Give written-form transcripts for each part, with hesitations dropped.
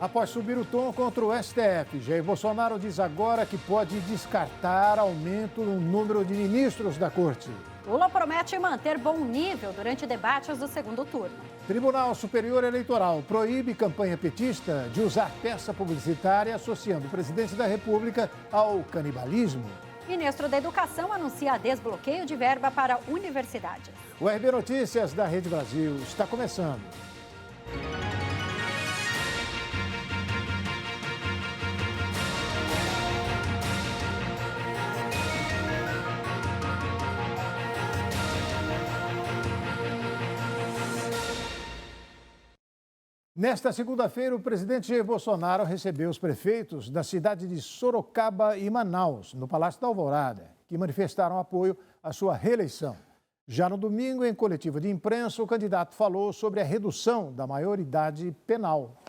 Após subir o tom contra o STF, Jair Bolsonaro diz agora que pode descartar aumento no número de ministros da corte. Lula promete manter bom nível durante debates do segundo turno. Tribunal Superior Eleitoral proíbe campanha petista de usar peça publicitária associando o presidente da República ao canibalismo. Ministro da Educação anuncia desbloqueio de verba para universidades. O RB Notícias da Rede Brasil está começando. Nesta segunda-feira, o presidente Jair Bolsonaro recebeu os prefeitos da cidade de Sorocaba e Manaus, no Palácio da Alvorada, que manifestaram apoio à sua reeleição. Já no domingo, em coletiva de imprensa, o candidato falou sobre a redução da maioridade penal.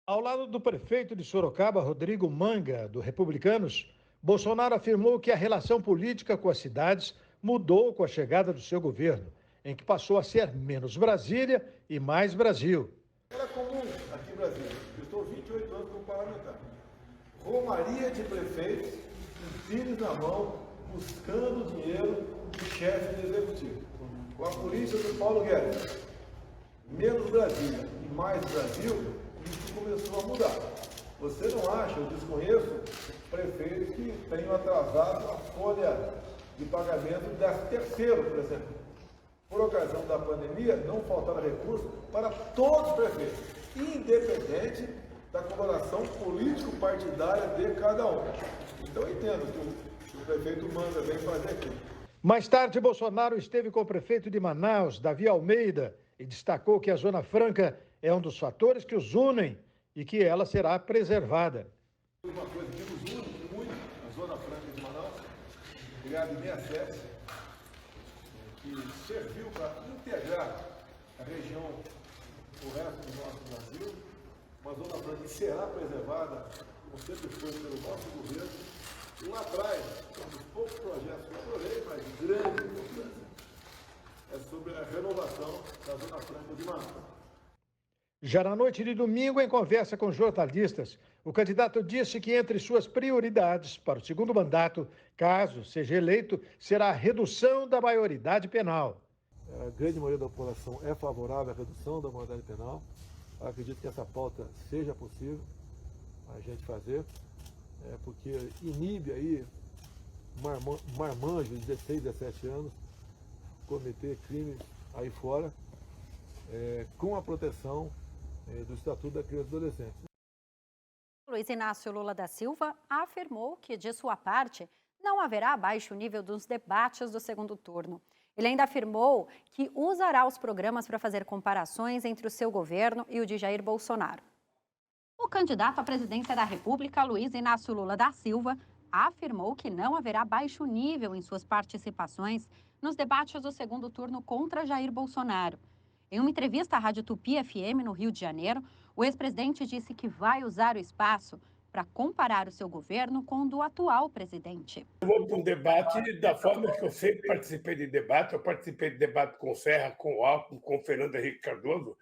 Ao lado do prefeito de Sorocaba, Rodrigo Manga, do Republicanos, Bolsonaro afirmou que a relação política com as cidades mudou com a chegada do seu governo, em que passou a ser menos Brasília e mais Brasil. Era comum aqui em Brasília, eu estou 28 anos como parlamentar. Romaria de prefeitos, com filhos na mão, buscando dinheiro do chefe do executivo. Com a polícia do Paulo Guedes, menos Brasília e mais Brasil, isso começou a mudar. Você não acha, eu desconheço, prefeitos que tenham atrasado a folha de pagamento da terceiro, por exemplo. Por ocasião da pandemia, não faltaram recursos para todos os prefeitos, independente da coloração político-partidária de cada um. Então, eu entendo que o prefeito Manga vem fazer aqui. Mais tarde, Bolsonaro esteve com o prefeito de Manaus, Davi Almeida, e destacou que a Zona Franca é um dos fatores que os unem e que ela será preservada. Uma coisa que nos une muito, a Zona Franca de Manaus, criada em 67, que serviu para integrar a região, o resto do nosso Brasil, uma Zona Franca que será preservada, como sempre foi pelo nosso governo. E lá atrás, um dos poucos projetos que eu adorei, mas de grande importância, é sobre a renovação da Zona Franca de Manaus. Já na noite de domingo, em conversa com jornalistas, o candidato disse que entre suas prioridades para o segundo mandato, caso seja eleito, será a redução da maioridade penal. A grande maioria da população é favorável à redução da maioridade penal. Eu acredito que essa pauta seja possível a gente fazer, porque inibe aí marmanjos de 16, 17 anos cometer crimes aí fora, com a proteção do Estatuto da Criança e do Adolescente. Luiz Inácio Lula da Silva afirmou que, de sua parte, não haverá baixo nível dos debates do segundo turno. Ele ainda afirmou que usará os programas para fazer comparações entre o seu governo e o de Jair Bolsonaro. O candidato à presidência da República, Luiz Inácio Lula da Silva, afirmou que não haverá baixo nível em suas participações nos debates do segundo turno contra Jair Bolsonaro. Em uma entrevista à Rádio Tupi FM, no Rio de Janeiro, o ex-presidente disse que vai usar o espaço para comparar o seu governo com o do atual presidente. Eu vou para um debate da forma que eu sempre participei de debate. Eu participei de debate com o Serra, com o Alckmin, com o Fernando Henrique Cardoso.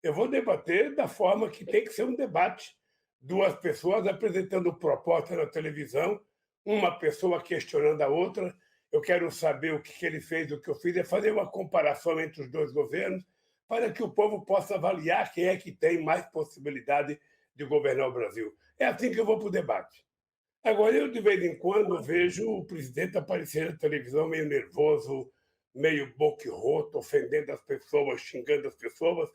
Eu vou debater da forma que tem que ser um debate. Duas pessoas apresentando proposta na televisão, uma pessoa questionando a outra. Eu quero saber o que ele fez, o que eu fiz, é fazer uma comparação entre os dois governos, para que o povo possa avaliar quem é que tem mais possibilidade de governar o Brasil. É assim que eu vou para o debate. Agora, eu de vez em quando vejo o presidente aparecer na televisão meio nervoso, meio boquirroto, ofendendo as pessoas, xingando as pessoas.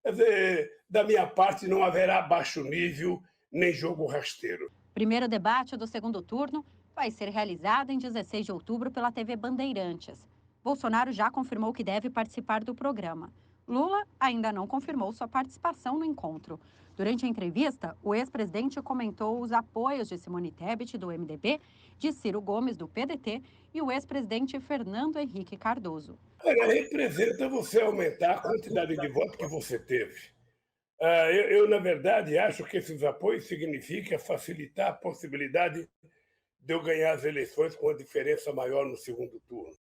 Quer dizer, da minha parte não haverá baixo nível nem jogo rasteiro. Primeiro debate do segundo turno vai ser realizado em 16 de outubro pela TV Bandeirantes. Bolsonaro já confirmou que deve participar do programa. Lula ainda não confirmou sua participação no encontro. Durante a entrevista, o ex-presidente comentou os apoios de Simone Tebet, do MDB, de Ciro Gomes, do PDT, e o ex-presidente Fernando Henrique Cardoso. Representa você aumentar a quantidade de votos que você teve. Eu, na verdade, acho que esses apoios significam facilitar a possibilidade de eu ganhar as eleições com uma diferença maior no segundo turno.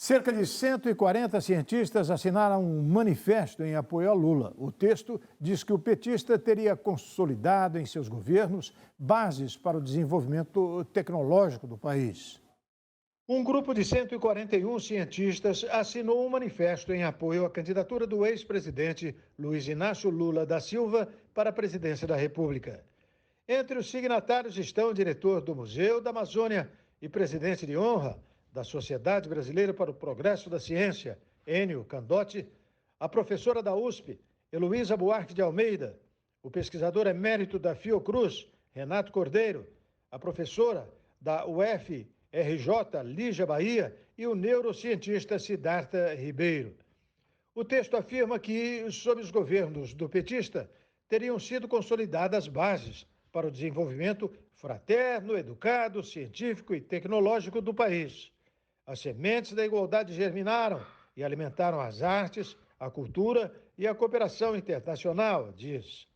Cerca de 140 cientistas assinaram um manifesto em apoio a Lula. O texto diz que o petista teria consolidado em seus governos bases para o desenvolvimento tecnológico do país. Um grupo de 141 cientistas assinou um manifesto em apoio à candidatura do ex-presidente Luiz Inácio Lula da Silva para a presidência da República. Entre os signatários estão o diretor do Museu da Amazônia e presidente de honra da Sociedade Brasileira para o Progresso da Ciência, Enio Candotti, a professora da USP, Heloísa Buarque de Almeida, o pesquisador emérito da Fiocruz, Renato Cordeiro, a professora da UFRJ, Lígia Bahia, e o neurocientista Siddhartha Ribeiro. O texto afirma que, sob os governos do petista, teriam sido consolidadas bases para o desenvolvimento fraterno, educado, científico e tecnológico do país. As sementes da igualdade germinaram e alimentaram as artes, a cultura e a cooperação internacional, diz.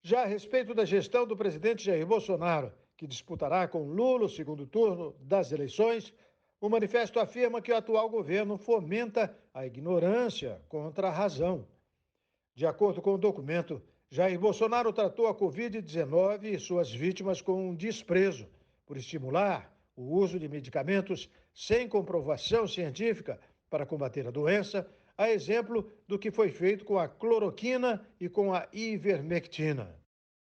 Já a respeito da gestão do presidente Jair Bolsonaro, que disputará com Lula o segundo turno das eleições, o manifesto afirma que o atual governo fomenta a ignorância contra a razão. De acordo com o documento, Jair Bolsonaro tratou a Covid-19 e suas vítimas com um desprezo por estimular o uso de medicamentos sem comprovação científica para combater a doença, a exemplo do que foi feito com a cloroquina e com a ivermectina.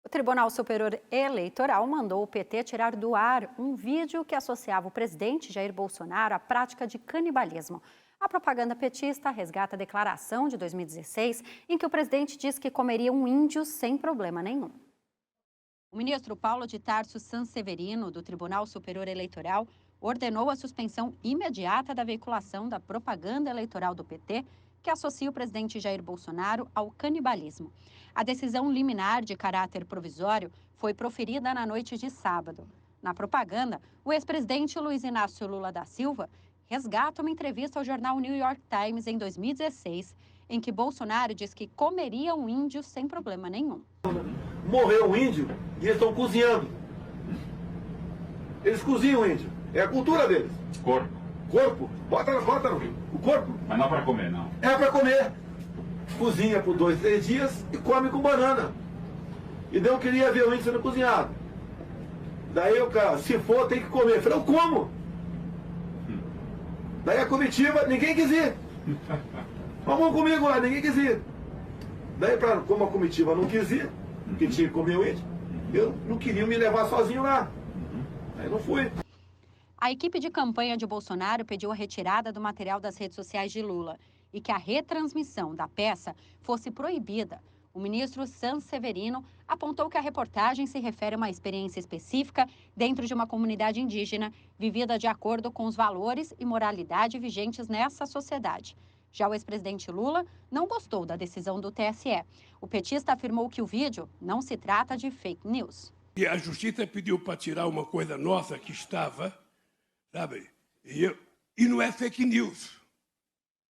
O Tribunal Superior Eleitoral mandou o PT tirar do ar um vídeo que associava o presidente Jair Bolsonaro à prática de canibalismo. A propaganda petista resgata a declaração de 2016, em que o presidente diz que comeria um índio sem problema nenhum. O ministro Paulo de Tarso Sanseverino, do Tribunal Superior Eleitoral, ordenou a suspensão imediata da veiculação da propaganda eleitoral do PT, que associa o presidente Jair Bolsonaro ao canibalismo. A decisão liminar de caráter provisório foi proferida na noite de sábado. Na propaganda, o ex-presidente Luiz Inácio Lula da Silva resgata uma entrevista ao jornal New York Times em 2016, em que Bolsonaro diz que comeria um índio sem problema nenhum. Morreu um índio e eles estão cozinhando. Eles cozinham o índio. É a cultura deles. Corpo. Corpo? Bota no rio. O corpo? Mas não é para comer, não. É para comer. Cozinha por 2, 3 dias e come com banana. E daí eu queria ver o índio sendo cozinhado. Daí o cara, se for, tem que comer. Eu falei, eu como. Daí a comitiva, ninguém quis ir. Vamos comigo lá, ninguém quis ir. Daí, como a comitiva não quis ir, porque tinha que comer o índio, eu não queria me levar sozinho lá. Aí não fui. A equipe de campanha de Bolsonaro pediu a retirada do material das redes sociais de Lula e que a retransmissão da peça fosse proibida. O ministro Sanseverino apontou que a reportagem se refere a uma experiência específica dentro de uma comunidade indígena vivida de acordo com os valores e moralidade vigentes nessa sociedade. Já o ex-presidente Lula não gostou da decisão do TSE. O petista afirmou que o vídeo não se trata de fake news. E a justiça pediu para tirar uma coisa nossa que estava, sabe? E não é fake news.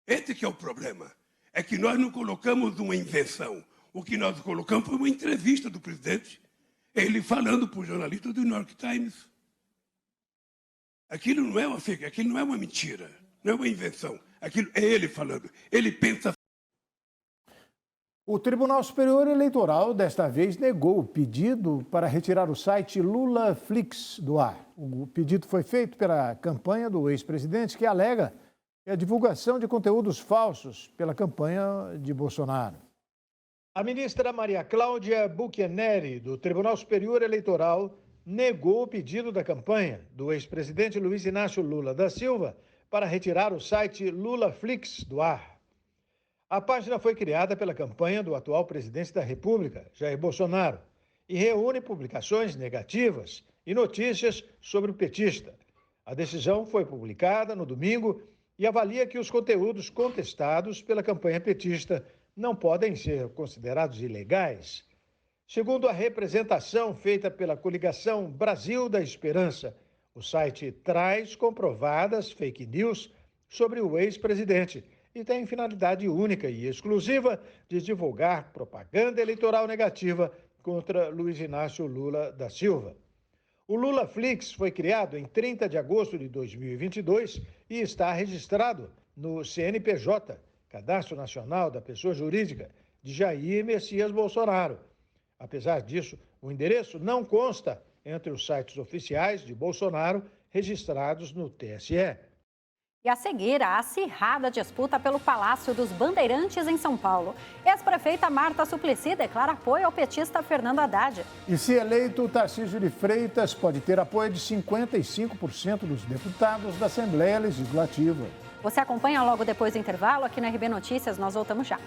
Esse que é o problema. É que nós não colocamos uma invenção. O que nós colocamos foi uma entrevista do presidente, ele falando para o jornalista do New York Times. Aquilo não é uma fake, aquilo não é uma mentira, não é uma invenção. Aquilo é ele falando. Ele pensa. O Tribunal Superior Eleitoral, desta vez, negou o pedido para retirar o site LulaFlix do ar. O pedido foi feito pela campanha do ex-presidente, que alega que a divulgação de conteúdos falsos pela campanha de Bolsonaro. A ministra Maria Cláudia Buchianeri, do Tribunal Superior Eleitoral, negou o pedido da campanha do ex-presidente Luiz Inácio Lula da Silva para retirar o site LulaFlix do ar. A página foi criada pela campanha do atual presidente da República, Jair Bolsonaro, e reúne publicações negativas e notícias sobre o petista. A decisão foi publicada no domingo e avalia que os conteúdos contestados pela campanha petista não podem ser considerados ilegais. Segundo a representação feita pela coligação Brasil da Esperança, o site traz comprovadas fake news sobre o ex-presidente e tem finalidade única e exclusiva de divulgar propaganda eleitoral negativa contra Luiz Inácio Lula da Silva. O LulaFlix foi criado em 30 de agosto de 2022 e está registrado no CNPJ, Cadastro Nacional da Pessoa Jurídica, de Jair Messias Bolsonaro. Apesar disso, o endereço não consta entre os sites oficiais de Bolsonaro registrados no TSE. E a seguir, a acirrada disputa pelo Palácio dos Bandeirantes em São Paulo. Ex-prefeita Marta Suplicy declara apoio ao petista Fernando Haddad. E se eleito, o Tarcísio de Freitas pode ter apoio de 55% dos deputados da Assembleia Legislativa. Você acompanha logo depois do intervalo aqui na RB Notícias. Nós voltamos já.